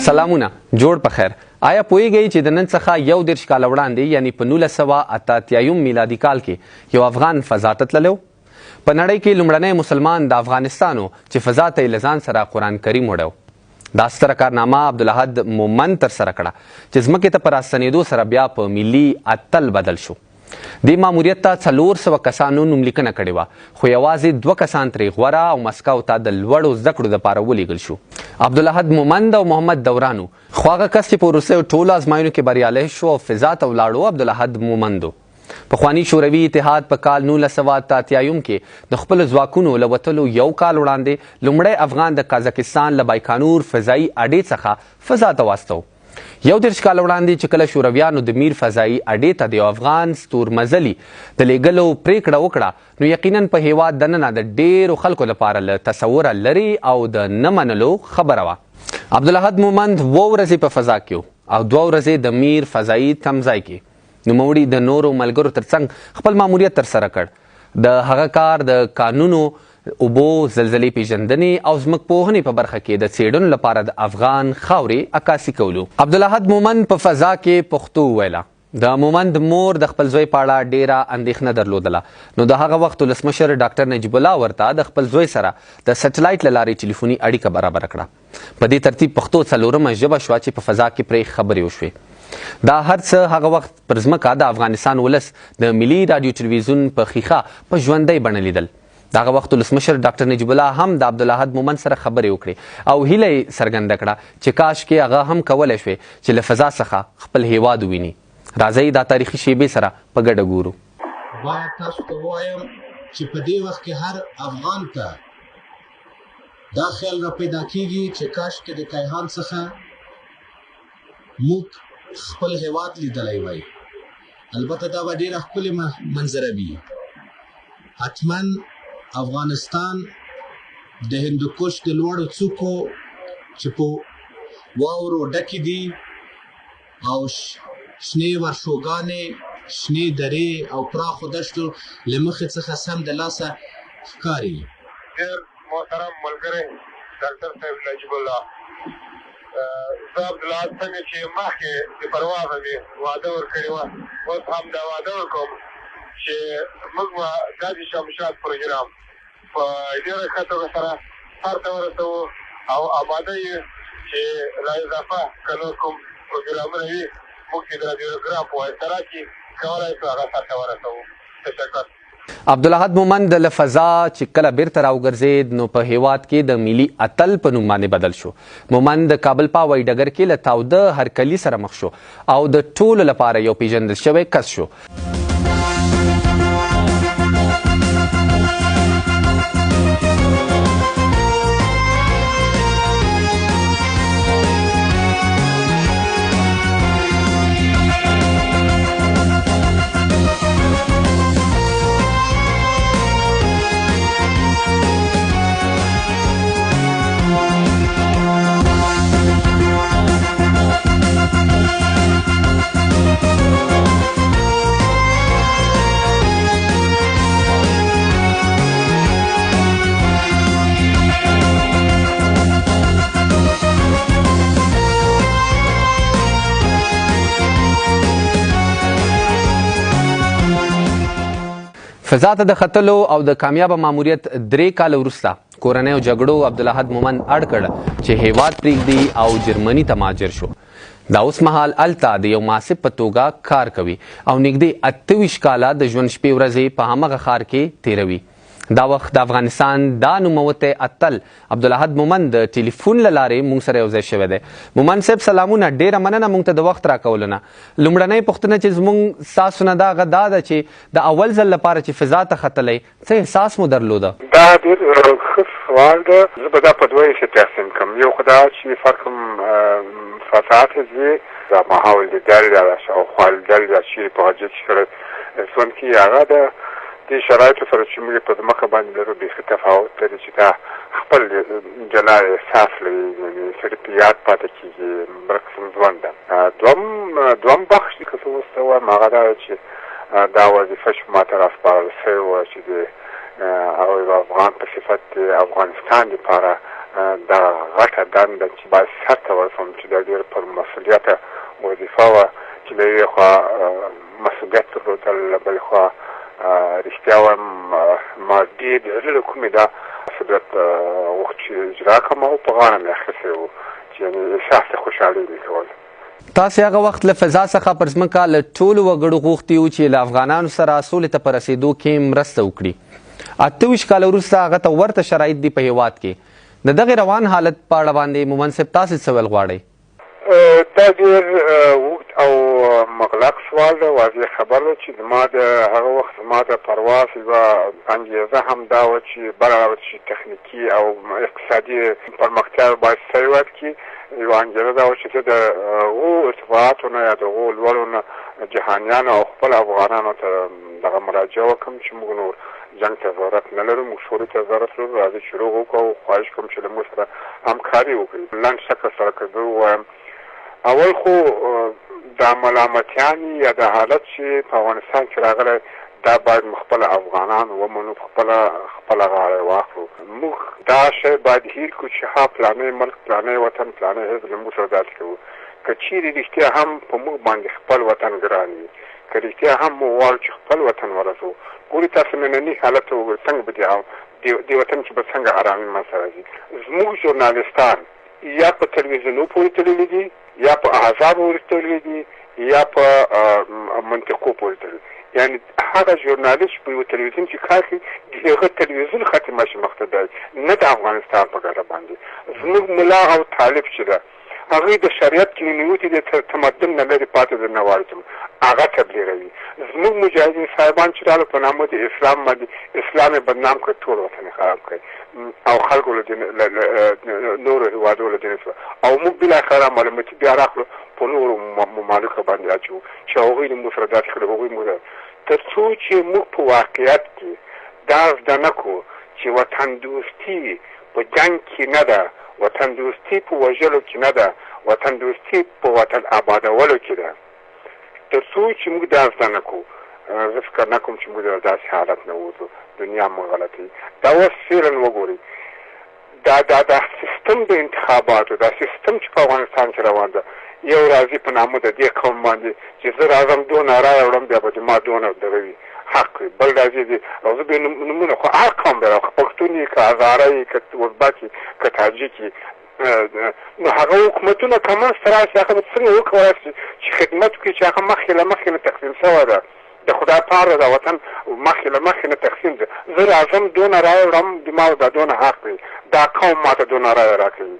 سلامونه جوړ په خیر. آیا پوهیږئ چې د نن څخه 11 کاله وړاندې یعنی په 1988 میلادي کال کې یو افغان فضا ته تللی و؟ په نړۍ کې لومړنی مسلمان د افغانستان و چې فضا ته یې له ځان سره قرآن کریم وړی. دا ستره کارنامه عبدالاحد مومند ترسره کړه چې ځمکې ته په راستنېدو سره بیا په ملي اتل بدل شو. دې ماموریت ته 400 کسانو نوملیکنه کړې وه، خو یوازې 2 کسان ترې غوره او مسکو ته د لوړو زده کړو دپاره ولیږل شو. عبدالاحد مومند او محمد دوران و، خو هغه کس چې په وروستیو ټولو ازمایښتونو کې بریالی شو او فضا ته ولاړو عبدالاحد مومند و. پخواني شوروي اتحاد په کال 1988 کې د خپلو ځواکونو له وتلو یو کال وړاندې لومړی افغان د قازقستان له بایکانور فضایي اډې څخه فضا ته واستو. 11 کاله وړاندې چې کله شورویانو د میر فضایي اډې ته د یو افغان ستورمزلي د لیږلو پریکړه وکړه، نو یقینا په هیواد دننه د ډیرو خلکو لپاره له تصوره لرې او د نه منلو خبره وه. عبدالاحد مومند 2 ورځې په فضا کې و او 2 ورځې د میر فضایي تمځای کې. نوموړي د نورو ملګرو ترڅنګ خپل ماموریت ترسره کړ. د هغه کار د قانونو، اوبو، زلزلې پیژندنې او ځمکپوهنې په برخه کې د څېړنو لپاره د افغان خاورې عکاسي کولو. عبدالاحد مومند په فضا کې پښتو وویله. د مومند مور د خپل زوی په اړه ډیره اندېښنه درلودله، نو د هغه وخت ولسمشر ډاکټر نجیب الله ورته د خپل زوی سره د سټلایټ له لارې ټلیفوني اړیکه برابره کړه. په دې ترتیب پښتو 4مه ژبه شوه چې په فضا کې پرې خبرې وشوې. دا هر څه هغه وخت پر ځمکه د افغانستان ولس د ملي راډیو ټلویزیون په ښیښه په ژوندۍ بڼه لیدل. دغه وخت ولسمشر ډاکټر نجیب الله هم د عبدالاحد مومند سره خبرې وکړې او هیله یې څرګنده کړه چې کاش کې هغه هم کولی شوې چې له فضا څخه خپل هیواد وویني. راځئ دا تاریخي شیبې سره په ګډه ګورو. باید تاسو ته ووایم چې په دې وخت کې هر افغان ته دا خیال را پیدا کیږي چې کاش کې د کیهان څخه موږ خپل هیواد لیدلی وای. البته دا به ډېره ښکلې منظره وي. حتما افغانستان د هندوکش د لوړو څوکو چې په واورو ډکې دي او شنې ورشوګانې، شنې درې او پراخو دښتو له مخې څخه سم د لاسه ښکاري. ډېر محترم ملګری ډاکټر صاحب نجیب الله، زه عبدالاحد څنګه چې مخکې د پروازه مې وعده ورکړې وه، اوس هم دا وعده ورکوم چې موږ به دا د شمشاد پروګرام په ډېره ښه توګه سره سر ته ورسوو او آماده یو چې لا اضافه که نور کوم پروګرامونه وي موږ چې د رادیوګرام په واسطه راکړي کولی شو هغه سر ته ورسوو. تشکر. عبدالاحد مومند له فضا چې کله بیرته راوګرځېد نو په هیواد کې د ملي اتل په نوم باندې بدل شو. مومند د کابل په هوایي ډګر کې له تاوده هرکلي سره مخ شو او د ټولو لپاره یو پیژندل شوی کس شو. فضا ته د ختلو او د کامیابه ماموریت 3 کاله وروسته کورنیو جګړو عبدالاحد مومند اړ کړ چې هیواد پرېږدي او جرمني ته مهاجر شو. دا اوس مهال هلته د یو محاسب په توګه کار کوي او نږدې 28 کاله د ژوند شپې ورځې په همغه ښار کې تیروي. دا وخت د افغانستان دا نوموتی اتل عبدالاحد مومند د ټلیفون له لارې موږ سره یو ځای شوی دی. مومند صاحب سلامونه، ډېره مننه موږ ته د وخت راکولو نه. لومړنۍ پوښتنه چې زموږ ستاسو نه دا ده چې د اول ځل لپاره چې فضا ته ختلی څه احساس مو درلوده؟ دا ډېر ښه سوال ده. زه به دا په 2 حصې تقسیم کړم. یو خو دا چې فرق فضا ته ځي، دا ماحول لیدل، دا شاوخوا لیدل، دا چیرې په حاجت کې سره ژوند کوي، هغه د دې شرایطو سره چې موږ په ځمکه باندې لرو بیخي تفاوت لري چې دا خپل جلا احساس لري، یعنې سړي په یاد پاتې کېږي، برقسم ژوند ده. دوم بخش که څه اوس ته وایم هغه دا چې دا وظیفه چې ما ته راسپارل شوې وه چې د افغان په صفت د افغانستان لپاره دا غټه دنده چې باید سرته ورسوم چې دا ډېره پر مسؤلیته وظیفه وه چې له یوې خوا مسؤلیت درلودل له بلې خوا رښتیا وایم ما ډېر د زړه له کومې دا مسؤلیت غوښت چې اجرا کړم او په غاړه مې اخیستی و چې یعنې احساس د خوشحالۍ مې کول. تاسې هغه وخت له فضا څخه پر ځمکه له ټولو وګړو غوښتي وو چې له افغانانو سره سولې ته په رسېدو کې مرسته وکړي. 28 کاله وروسته هغه ته ورته شرایط دي په هېواد کې. د دغې روان حالت په اړه باندې مومن صاحب تاسې څه ویل غواړئ؟ دا ډېر اوږد او مغلق سوال دی. واضح خبر ده چې زما د هغه وخت زما د پرواز یوه انګېزه هم دا وه چې برابر چې تخنیکي او اقتصادي پرمختیا باید هېواد کې یوه انګېزه دا وه چې زه د هغو ارتفاعاتو نه یا د هغو لوړو نه جهانیانو او خپل افغانانو ته دغه مراجعه وکړم چې موږ نور جنګ ته ضرورت نه لرو، موږ سولې ته ضرورت لرو، راځئ چې روغ وکړو او خواهش کوم چې له موږ سره همکاري وکړي. لنډ شکل سره که زه ووایم اول خو دا ملامتیانې یا دا حالت چې په افغانستان کې راغلی دا باید موږ خپله افغانان ومنو، خپله غاړه واخلو. موږ دا شی باید هیر کړو چې ها پلانی ملک، پلانی وطن، پلانی حزب له موږ سره داسې کوو. که چیرې رښتیا هم په موږ باندې خپل وطن ګران وي، که رښتیا هم موږ غواړو چې خپل وطن ورسو، ګورې تاسو ننني حالت ته وګورئ څنګه به دې وطن کې به څنګه ارامي منځته راځي. زموږ ژورنالستان یا په تلویزیونو پورې تړلي دي، یا په احزابو پورې تړلي دي، یا په منطقو پورې تړلي. یعنې هغه ژورنالست په یوه تلویزیون چې کار کوي د هغه تلویزیون ختمه شي مخته دی، نه د افغانستان په ګټه باندې. زموږ ملا او طالب چې ده هغوی د شریعت کې ننوتي د تمدن نه لرې پاتې د نوارتم هغه تبلیغوي. زموږ مجاهدین صاحبان چې راغلل په نامه د اسلام باندې اسلام یې بدنام کړ، ټول وطن یې خراب کړ او خلکو له نورو هېوادو له دین سره او موږ بالاخره معلوماتي بیا راخلو په نورو ممالکو باندې اچوو چې هغوی د موږ سره داسې کړي. هغوی موږ تر څو چې موږ په واقعیت کې دا زده نه کړو چې وطن دوستي په جنګ کې نه ده، وطن دوستي په وژلو کې نه ده، وطن دوستي په وطن آبادولو کې ده. تر څو چې موږ دا زده نه کړو زه فکر نه کوم چې موږ د داسې حالت نه ووځو. دنیا موږ غلطوي. دا اوس فعلا وګورئ دا سیستم د انتخاباتو، دا سیستم چې په افغانستان کې روان ده، یو راځي په نامه د دې قوم باندې چې زه راځم دونه رایه وړم بیا به د ما دونه دغه وي حق وي، بل راځي او زه به نومونه خو هر قوم دی، که پښتون یي، که هزاره یي، که ازبک یي، که تاجک یي، نو هغه حکومتونه که منځته راشي هغه به څنګه وکولی شي چې خدمت وکړي چې هغه مخکې له مخکې نه تقسیم شوی ده. د خدای پاره د وطن مخکې له مخکې نه تقسیم ده. زه راځم دونه رایه وړم د ما دا دونه حق دی، دا قوم ما ته دونه رایه راکوي.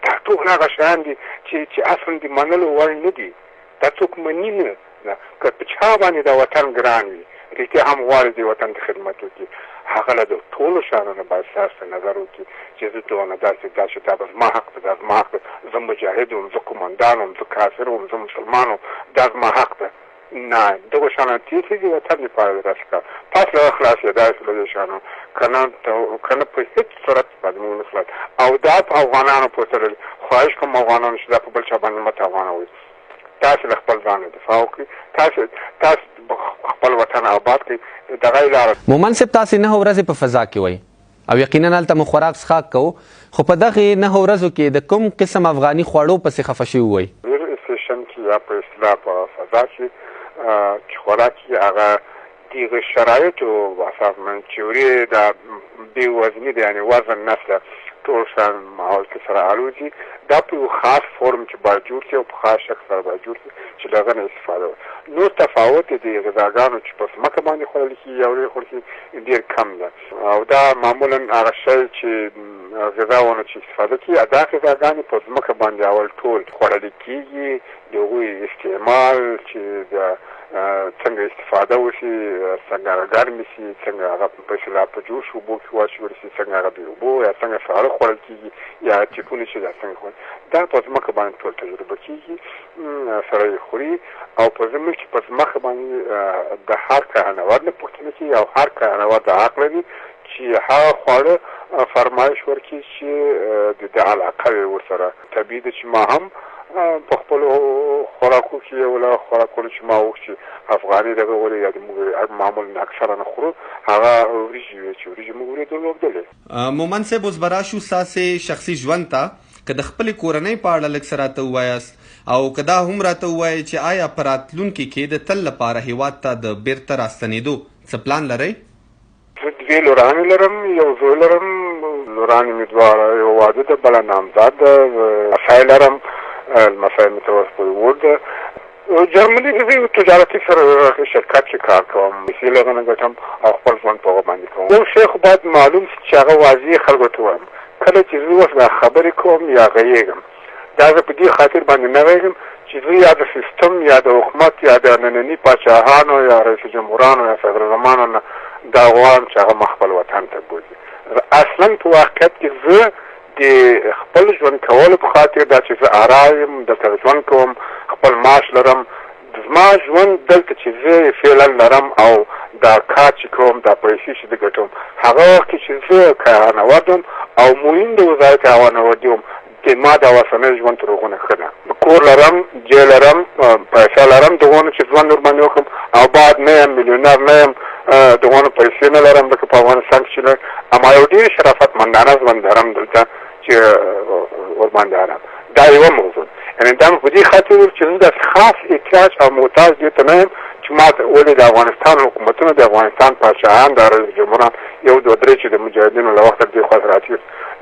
دا ټول هغه شیان دي چې اصلا د منلو وړ نه دي. دا څوک مني نه. که په چا باندې د وطن ګران وي، رښتیا هم غواړي د وطن د خدمت وکړي، هغه له د ټولو شیانو نه باید ستاسو نظر وکړي چې زه دونه داسې دا به زما حق ده، دا زما حق ده، زه مجاهد وم، زه قمندان وم، زه کافر وم، زه مسلمان وم، دا زما حق ده. نه، دغه شیانو تېښې دي وطن لپاره داسې کار پاس له خلاصېدای شو له دې شیانو که نه په هېڅ صورت باندې موږ نه خلاص. او دا په افغانانو پورې تړلي. خواهش کوم افغانانو چې دا په بل چا باندې مه تاوانوئ. تاسې له خپل ځانه دفاع وکړئ، تاسې خپل وطن آباد کړئ. دغه یې لاره. مومن صاحب تاسې 9 ورځې په فضا کې وئ او یقینا هلته مو خوراک څښاک کوو، خو په دغې 9 ورځو کې د کوم قسم افغاني خوړو پسې خفه شوي وئ؟ سټیشن کې یا په اصطلاح په فضا کې چې خوراک یې هغه دغه شرایطو اساس من چې ورې دا بې وزني ده، یعنې وزن نشته، ټول شیان ماحول کې سره الوځي. دا په یو خاص فورم کې باید جوړ شي او په خاص شکل سره باید جوړ شي چې له هغه نه استفاده وکړي. نور تفاوت د غذاګانو چې په ځمکه باندې خوړل کېږي او خوړل کېږي ډېر کم ده. او دا معمولا هغه شی چې غذاونه چې استفاده کېږي دا غذاګانې په ځمکه باندې اول ټول خوړل کېږي. د هغوی استعمال چې د څنګه استفاده وشي، څنګه هغه ګرمې شي، څنګه هغه په اصطلاح په جوش اوبو کې واچول شي، څنګه هغه بې اوبو یا څنګه ساړه خوړل کېږي یا چپونه شي، دا څنګه خوړل دا په ځمکه باندې ټول تجربه کېږي، سره یې خوري. او په زموږ کې په ځمکه باندې د هر کهنور نه پوښتنه کېږي او هر کهنور د حق لري چې هغه خواړه فرمایش ورکړي چې د علاقه وي ورسره. طبیعي ده چې ما هم په خپلو خوراکو کې یو له خوراکونو چې ما وکړي افغاني دغه ولې یا موږ معمولا اکثره نه خورو هغه وریجې وي چې وریجې موږ ورې درلودلې. مومن صاحب اوس به راشو ستاسې شخصي ژوند ته که د خپلې کورنۍ په اړه لږ څه راته ووایاست او که دا هم راته ووایئ چې آیا په راتلونکي کې د تل لپاره هیواد ته د بیرته راستنېدو څه پلان لرئ؟ زه دوې لورانې لرم، یو زوی لرم. لورانې مې دواړه، یو واده ده بله نامزاد ده. لمسی لرم، لمسی مې توسط وور ده. جرمني کې زه تجارتي شرکت کې کار کوم، پیسې له هغه نه ګټم او خپل ژوند په هغه باندې کوم. یو شی خو باید معلوم شي چې هغه واضح خلکو ته وایم. کله چې زه اوس دا خبرې کوم یا غږېږم، دا زه په دې خاطر باندې نه غږېږم چې زه یا د سیستم یا د حکومت یا د ننني پاچاهانو یا رئیس جمهورانو یا صدراعظمانو نه دا غواړم چې هغه ما خپل وطن ته بوځي. اصلا په واقعیت کې زه د خپل ژوند کولو په خاطر دا چې زه ارام یم، دلته ژوند کوم، خپل معاش لرم. زما ژوند دلته چې زه فعلا لرم او دا کار چې کوم، دا پیسې چې د ګټم، هغه وخت کې چې زه کارانورد وم او معین د وزارت کارانوردي وم، د ما دا اوسنی ژوند تر هغو نه ښه ده. کور لرم، جای لرم، پیسې لرم، دغونه چې ژوند ورباندې وکړم او بعد نه یم، میلیونر نه یم، دغونه پیسې نه لرم لکه په افغانستان کې چې لرم، اما یو ډېر شرافتمندانه ژوند لرم دلته چې ورباندې ارام. دا یوه موضوع، یعنې دا مې په دې خاطر چې زه داسې خاص احتیاج او محتاج دې ته نه یم چې ما ته ولې د افغانستان حکومتونه، د افغانستان پاچاهان، د رئیس جمهوران یو دوه درې چې د مجاهدینو له وخته دې خواته راتېر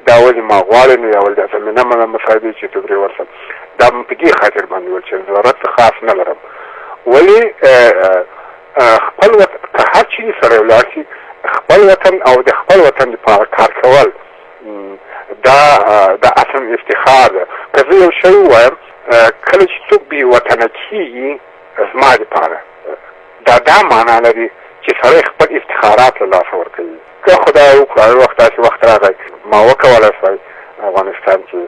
دا ولې ما غواړي نو یا ولې دا زمینه مسایل چې ته پرې ورسم. دا مې په دې خاطر باندې ویل چې ضرورت خاص نه لرم. ولې خپل وطن که هر چیز سره ولاړ شي، خپل وطن او د خپل وطن لپاره کار کول دا اصلا افتخار ده. که زه یو شی ووایم، کله چې څوک بې وطنه کېږي زما دپاره دا معنا لري چې سړی خپل افتخارات له لاسه ورکوي. که خدای وکړه یو وخت داسې وخت راغی ما وکولی شوی افغانستان کې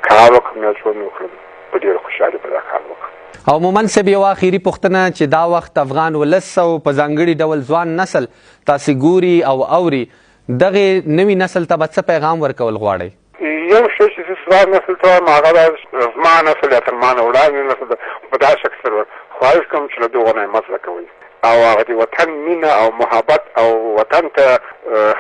کار وکړم یا ژوند وکړم، په ډېره خوشحالي به دا کار وکړم. او مومن صاحب یو اخیري پوښتنه چې دا وخت افغان ولس او په ځانګړي ډول ځوان نسل تاسې ګوري او اوري، دغې نوي نسل ته به څه پیغام ورکول غواړئ؟ یو شی چې زه ستا نسل ته وایم هغه دا زما نسل یا تر ما نه وړاندې نسل ده، په دا شکل سره خواهش کوم چې له دغو نه یې مه زده کوئ او هغه د وطن مینه او محبت او وطن ته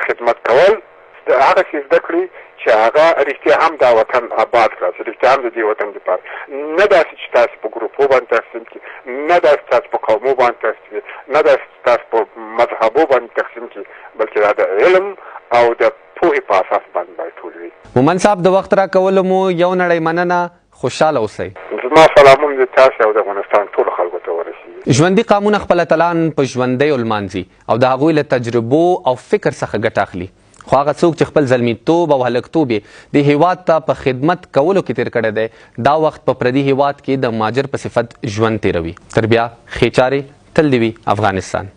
خدمت کول هغه څه زده کړي چې هغه رښتیا هم دا وطن آباد کړه، چې رښتیا هم د دې وطن دپاره نه داسې چې تاسې په ګروپو باندې تقسیم کړي، نه داسې تاسې په قومو باندې تقسیم کړي، نه داسې تاسې په مذهبو باندې تقسیم کړي، بلکې دا د علم او د پوهې په اساس باندې باید ټول وي. مومن صاحب د وخت راکولو مو یو نړۍ مننه، خوشحاله اوسئ. زما سلامونه د تاسې او د افغانستان ټولو خلکو ته ورسېږي. ژوندي قامونه خپل اتلان په ژوندیو لمانځي او د هغوی له تجربو او فکر څخه ګټه اخلي. خو هغه څوک چې خپل زلمیتوب او هلکتوب یې د هیواد ته په خدمت کولو کې تیر کړی دی، دا وخت په پردي هیواد کې د ماجر په صفت ژوند تیروي. تر بیا ښې چارې، تل دې وي افغانستان.